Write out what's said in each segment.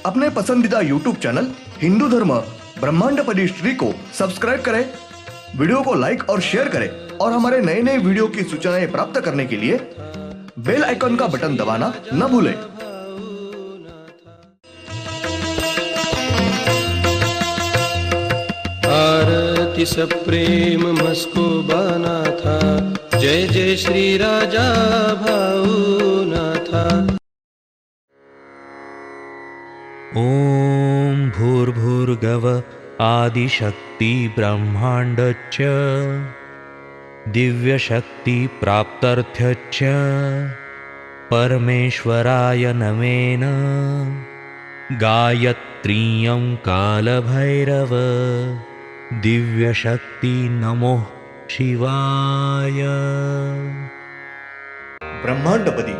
अपने पसंदीदा YouTube channel Hindu धर्म ब्रह्मांडपदी श्री को सब्सक्राइब करें, वीडियो को लाइक और शेयर करें और हमारे नए नए वीडियो की सूचनाएं प्राप्त करने के लिए बेल आइकन का बटन दबाना न भूलें। आरती सप्रेम मस्को बना था, जय जय श्री राजा भाऊनाथा। ओम भूर्भुर्गव आदिशक्ति ब्रह्मांडच्च दिव्यशक्ति प्राप्त्यर्थच्च परमेश्वराय नमेन गायत्रीयं कालभैरव दिव्यशक्ति नमो शिवाय। ब्रह्मांडपदी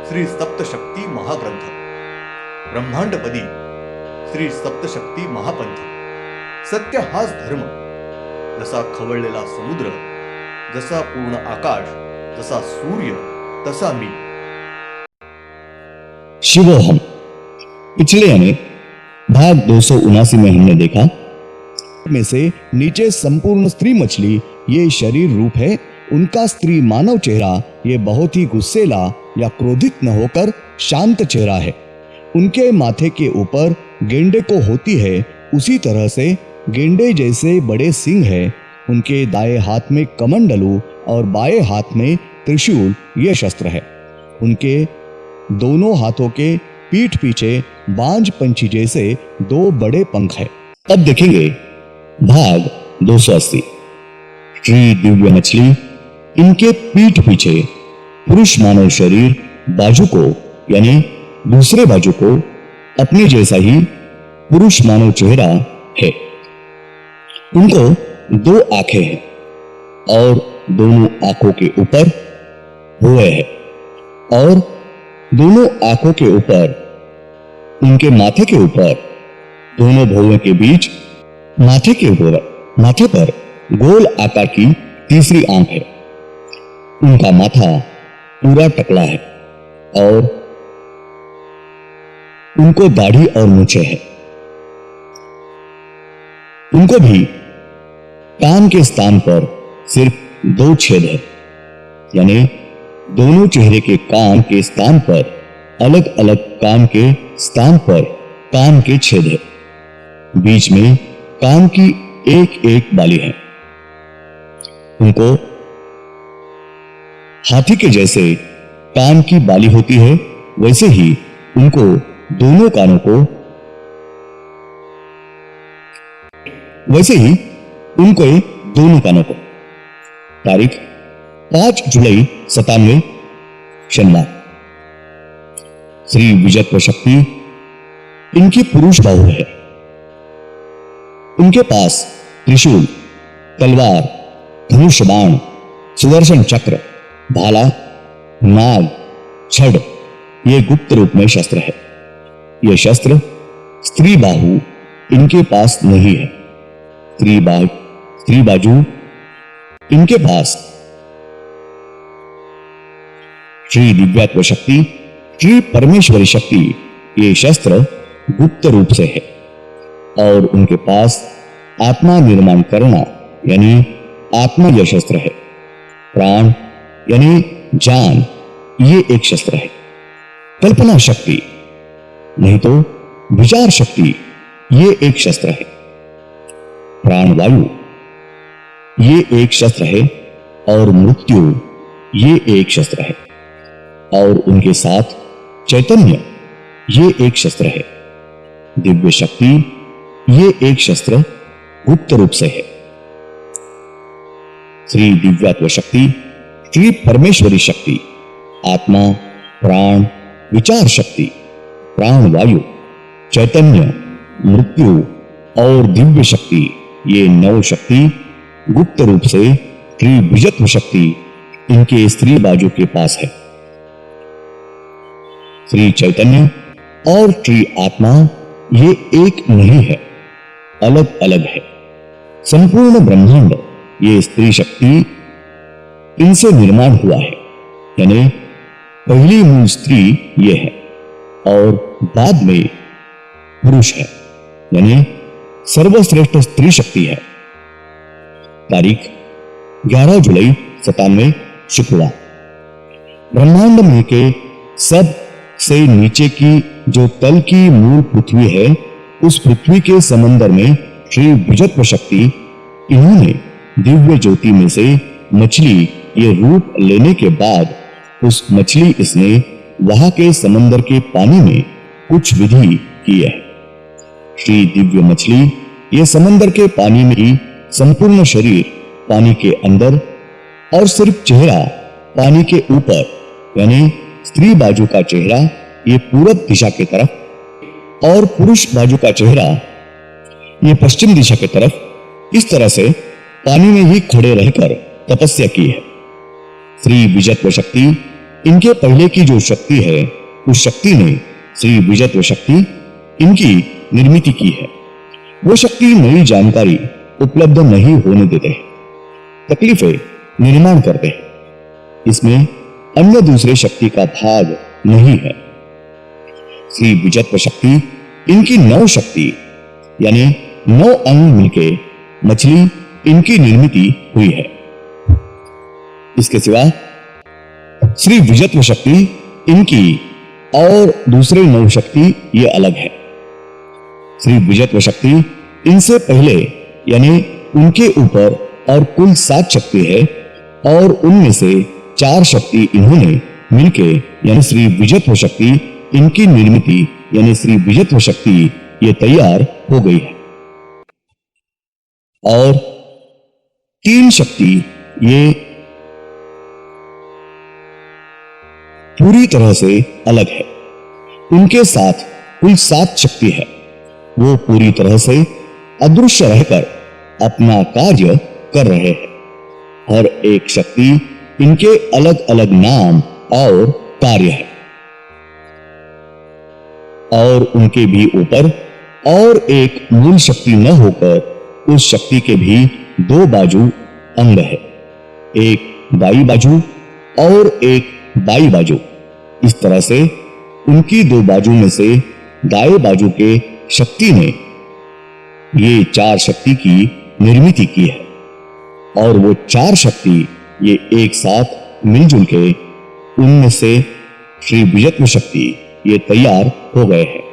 श्री सप्तशक्ती महाग्रंथ। ब्रह्मांडपदी श्री सप्तशक्ती महापंथ। सत्य हाच धर्म, जसा खवळलेला समुद्र, जसा पूर्ण आकाश, जसा सूर्य, तसा मी। शिवोहम। पिछले यानी भाग 279 में हमने देखा में से नीचे संपूर्ण स्त्री मछली ये शरीर रूप है, उनका स्त्री मानव चेहरा ये बहुत ही गुस्सेला या क्रोधित न होकर शांत चेहरा है। उनके माथे के ऊपर गेंडे को होती है उसी तरह से गेंडे जैसे बड़े सिंह है। उनके दाएं हाथ में कमंडलू और बाएं हाथ में त्रिशूल ये शस्त्र है। उनके दोनों हाथों के पीठ पीछे बांझ पंछी जैसे दो बड़े पंख है। अब देखेंगे भाग 280। श्री दिव्य मछली, इनके पीठ पीछे पुरुष मानव शरीर बाजू को यानी दूसरे बाजू को अपने जैसा ही पुरुष मानव चेहरा है। उनको दो आंखें हैं और दोनों आंखों के ऊपर भुएं हैं और दोनों आंखों के ऊपर उनके माथे के ऊपर दोनों भुओं के बीच माथे पर गोल आकार की तीसरी आंख है। उनका माथा पूरा टकला है और उनको दाढ़ी और मूछें हैं। उनको भी कान के स्थान पर सिर्फ दो छेद है, यानी दोनों चेहरे के कान के स्थान पर अलग अलग कान के स्थान पर कान के छेद है। बीच में कान की एक एक बाली है। उनको हाथी के जैसे कान की बाली होती है, वैसे ही उनको दोनों कानों को तारीख 5 जुलाई 97 शनिवार। श्री विजयत्व शक्ति, इनकी पुरुष बाहु है। उनके पास त्रिशूल, तलवार, धनुष बाण, सुदर्शन चक्र, भाला, नाग, छड़ ये गुप्त रूप में शस्त्र है। यह शस्त्र स्त्री बाहु इनके पास नहीं है। स्त्री बाजू इनके पास। श्री दिव्यत्व शक्ति, श्री परमेश्वरी शक्ति ये शस्त्र गुप्त रूप से है और उनके पास आत्मा निर्माण करना यानी आत्मा यह शस्त्र है। प्राण यानी जान ये एक शस्त्र है। कल्पना शक्ति नहीं तो विचार शक्ति ये एक शस्त्र है। प्राणवायु ये एक शस्त्र है और मृत्यु ये एक शस्त्र है और उनके साथ चैतन्य ये एक शस्त्र है। दिव्य शक्ति ये एक शस्त्र गुप्त रूप से है। श्री दिव्यत्व शक्ति, श्री परमेश्वरी शक्ति, आत्मा, प्राण, विचार शक्ति, प्राणवायु, चैतन्य, मृत्यु और दिव्य शक्ति ये 9 शक्ति गुप्त रूप से श्री विजयत्व शक्ति इनके स्त्री बाजू के पास है। श्री चैतन्य और श्री आत्मा ये एक नहीं है, अलग अलग है। संपूर्ण ब्रह्मांड ये स्त्री शक्ति इनसे निर्माण हुआ है, यानी पहली मूल स्त्री ये है और बाद में पुरुष है, यानी सर्वश्रेष्ठ स्त्री शक्ति है। तारीख 11 जुलाई 97 शुक्रवार। ब्रह्मांड में के सब से नीचे की जो तल की मूल पृथ्वी है, उस पृथ्वी के समंदर में श्री विजत्व शक्ति इन्होंने दिव्य ज्योति में से मछली ये रूप लेने के बाद उस मछली इसने वहां के समंदर के पानी में कुछ विधि की है। श्री दिव्य मछली ये समंदर के पानी में ही संपूर्ण शरीर पानी के अंदर और सिर्फ चेहरा पानी के ऊपर, यानी स्त्री बाजू का चेहरा ये पूरब दिशा की तरफ और पुरुष बाजू का चेहरा ये पश्चिम दिशा की तरफ, इस तरह से पानी में ही खड़े रहकर तपस्या की है। श्री विजत्व शक्ति इनके पहले की जो शक्ति है, उस शक्ति ने श्री विजत्व शक्ति इनकी निर्मित की है। वो शक्ति नई जानकारी उपलब्ध नहीं होने देते, तकलीफें निर्माण करते हैं। इसमें अन्य दूसरे शक्ति का भाग नहीं है। श्री विजत्व शक्ति इनकी 9 शक्ति यानी 9 अंग मिलके मछली इनकी निर्मित हुई है। इसके सिवा श्री विजत्व शक्ति इनकी और दूसरे 9 शक्ति ये अलग है। श्री विजत्व शक्ति इनसे पहले यानी उनके ऊपर और कुल 7 शक्ति है और उनमें से 4 शक्ति इन्होंने मिलके यानी श्री विजत्व शक्ति इनकी निर्मित यानी श्री विजत्व शक्ति ये तैयार हो गई है। और 3 शक्ति ये पूरी तरह से अलग है। उनके साथ कुल 7 शक्ति है। वो पूरी तरह से अदृश्य रहकर अपना कार्य कर रहे हैं। हर एक शक्ति इनके अलग अलग नाम और कार्य है। और उनके भी ऊपर और एक मूल शक्ति न होकर उस शक्ति के भी 2 बाजू अंग है, एक दाई बाजू और एक बाई बाजू। इस तरह से उनकी 2 बाजू में से दाएं बाजू के शक्ति ने ये 4 शक्ति की निर्मित की है और वो 4 शक्ति ये एक साथ मिलजुल के उनमें से श्री विजत्व शक्ति ये तैयार हो गए हैं।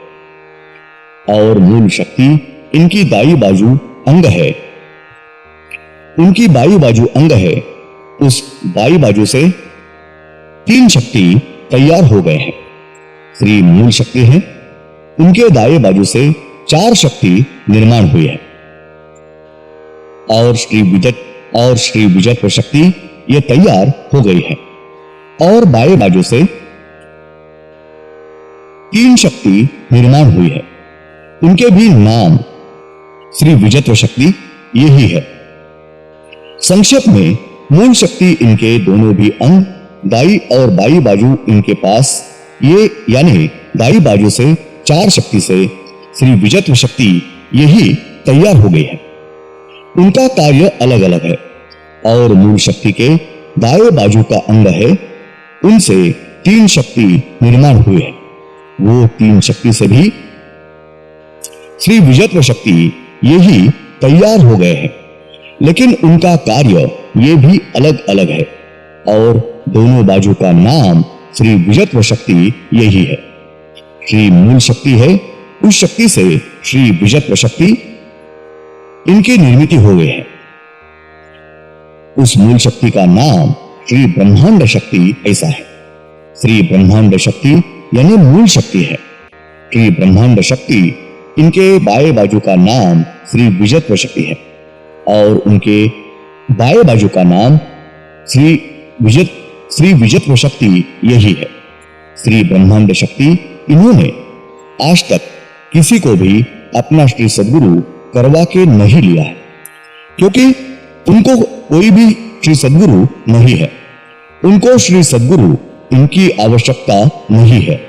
और मूल शक्ति इनकी दाई बाजू अंग है, उनकी बाई बाजू अंग है। उस बाई बाजू से 3 शक्ति तैयार हो गए हैं। श्री मूल शक्ति है, उनके दाएं बाजू से 4 शक्ति निर्माण हुई है। और श्री विजत्व शक्ति ये तैयार हो गई है। और बाएं बाजू से 3 शक्ति निर्माण हुई है। उनके भी नाम श्री विजत्व शक्ति यही है। संक्षेप में मूल शक्ति इनके दोनों भी अंग दाई और बाई बाजू इनके पास ये यानी दाई बाजू से 4 शक्ति से श्री विजत्व शक्ति यही तैयार हो गई है। उनका कार्य अलग अलग है और मूल शक्ति के दाएं बाजू का अंग है, उनसे 3 शक्ति निर्माण हुए हैं। वो 3 शक्ति से भी श्री विजत्व शक्ति यही तैयार हो गए हैं, लेकिन उनका कार्य ये भी अलग अलग है और दोनों बाजू का नाम श्री विजत्व शक्ति यही है। श्री मूल शक्ति है, उस शक्ति से श्री विजत्व शक्ति इनकी निर्मित हो गई है। उस मूल शक्ति का नाम श्री ब्रह्मांड शक्ति ऐसा है। श्री ब्रह्मांड शक्ति यानी मूल शक्ति है। श्री ब्रह्मांड शक्ति इनके बाएं बाजू का नाम श्री विजत्व शक्ति है और उनके बाएं बाजू का नाम श्री विजत्व शक्ति यही है। श्री ब्रह्मांड शक्ति इन्होंने आज तक किसी को भी अपना श्री सद्गुरु करवा के नहीं लिया है, क्योंकि उनको कोई भी श्री सद्गुरु नहीं है। उनको श्री सद्गुरु इनकी आवश्यकता नहीं है।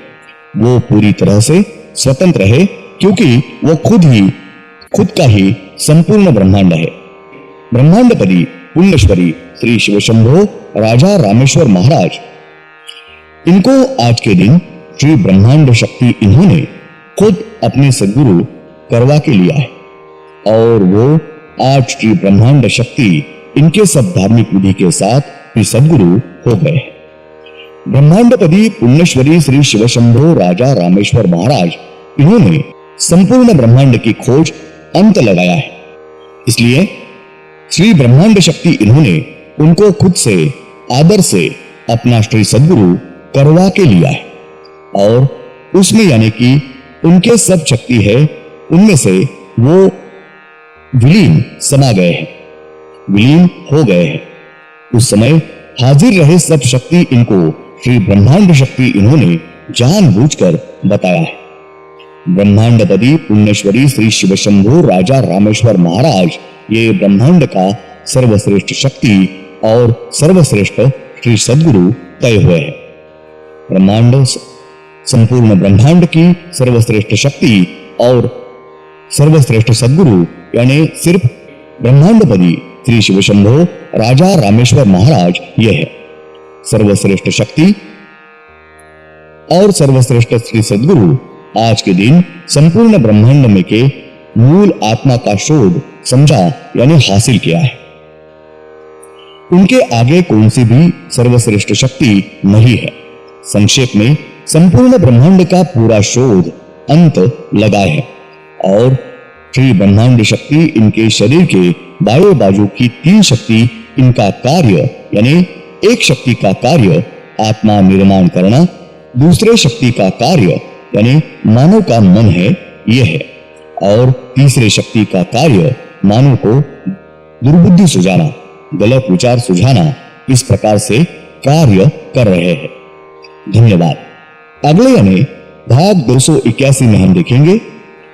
वो पूरी तरह से स्वतंत्र है, क्योंकि वो खुद का ही संपूर्ण ब्रह्मांड है। ब्रह्मांडपति पुण्यश्वरी श्री शिव शंभो राजा रामेश्वर महाराज, इनको आज के दिन श्री ब्रह्मांड शक्ति इन्होंने खुद अपने सदगुरु करवा के लिया है और वो आज श्री ब्रह्मांड शक्ति इनके सब धार्मिक विधि के साथ श्री सदगुरु हो गए। ब्रह्मांडपति पुण्यश्वरी श्री शिवशंभो राजा रामेश्वर महाराज इन्होंने संपूर्ण ब्रह्मांड की खोज अंत लगाया है, इसलिए श्री ब्रह्मांड शक्ति इन्होंने उनको खुद से आदर से अपना श्री सदगुरु करवा के लिया है और उसमें यानी कि उनके सब शक्ति है उनमें से वो विलीन समा गए हैं, विलीन हो गए हैं। उस समय हाजिर रहे सब शक्ति इनको श्री ब्रह्मांड शक्ति इन्होंने जानबूझकर बताया है। ब्रह्मांडपति पुण्यश्वरी श्री शिवशंभो राजा रामेश्वर महाराज ये ब्रह्मांड का सर्वश्रेष्ठ शक्ति और सर्वश्रेष्ठ श्री सदगुरु तय हुए हैं। ब्रह्मांड संपूर्ण ब्रह्मांड की सर्वश्रेष्ठ शक्ति और सर्वश्रेष्ठ सदगुरु यानी सिर्फ ब्रह्मांडपति श्री शिवशंभो राजा रामेश्वर महाराज ये है। सर्वश्रेष्ठ शक्ति और सर्वश्रेष्ठ श्री सदगुरु आज के दिन संपूर्ण ब्रह्मांड में के मूल आत्मा का शोध समझा यानी हासिल किया है। उनके आगे कौन सी भी सर्वश्रेष्ठ शक्ति नहीं है। संक्षेप में संपूर्ण ब्रह्मांड का पूरा शोध अंत लगा है और श्री ब्रह्मांड शक्ति इनके शरीर के बाएं बाजू की 3 शक्ति इनका कार्य यानी एक शक्ति का कार्य आत्मा निर्माण करना, दूसरे शक्ति का कार्य यानी मानव का मन है यह है और तीसरे शक्ति का कार्य मानव को दुर्बुद्धि सुझाना, गलत विचार सुझाना, इस प्रकार से कार्य कर रहे हैं। धन्यवाद। अगले यानी भाग 281 में हम देखेंगे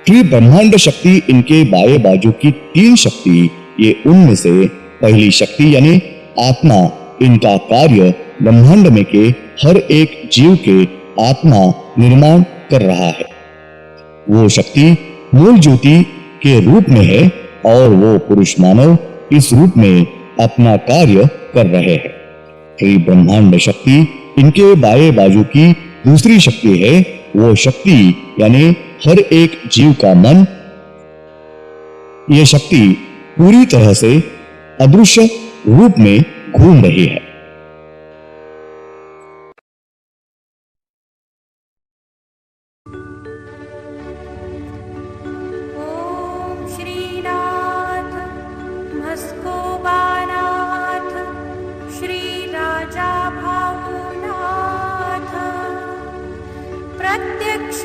श्री ब्रह्मांड शक्ति इनके बाएं बाजू की 3 शक्ति, ये उनमें से पहली शक्ति यानी आत्मा इनका कार्य ब्रह्मांड में के हर एक जीव के आत्मा निर्माण कर रहा है। वो शक्ति मूल ज्योति के रूप में है और वो पुरुष मानव इस रूप में अपना कार्य कर रहे हैं। श्री ब्रह्मांड शक्ति इनके बाएं बाजू की दूसरी शक्ति है, वो शक्ति यानी हर एक जीव का मन। यह शक्ति पूरी तरह से अदृश्य रूप में घूम रही है। ओम श्रीनाथ मस्कोबानाथ श्री राजा भावनाथ प्रत्यक्ष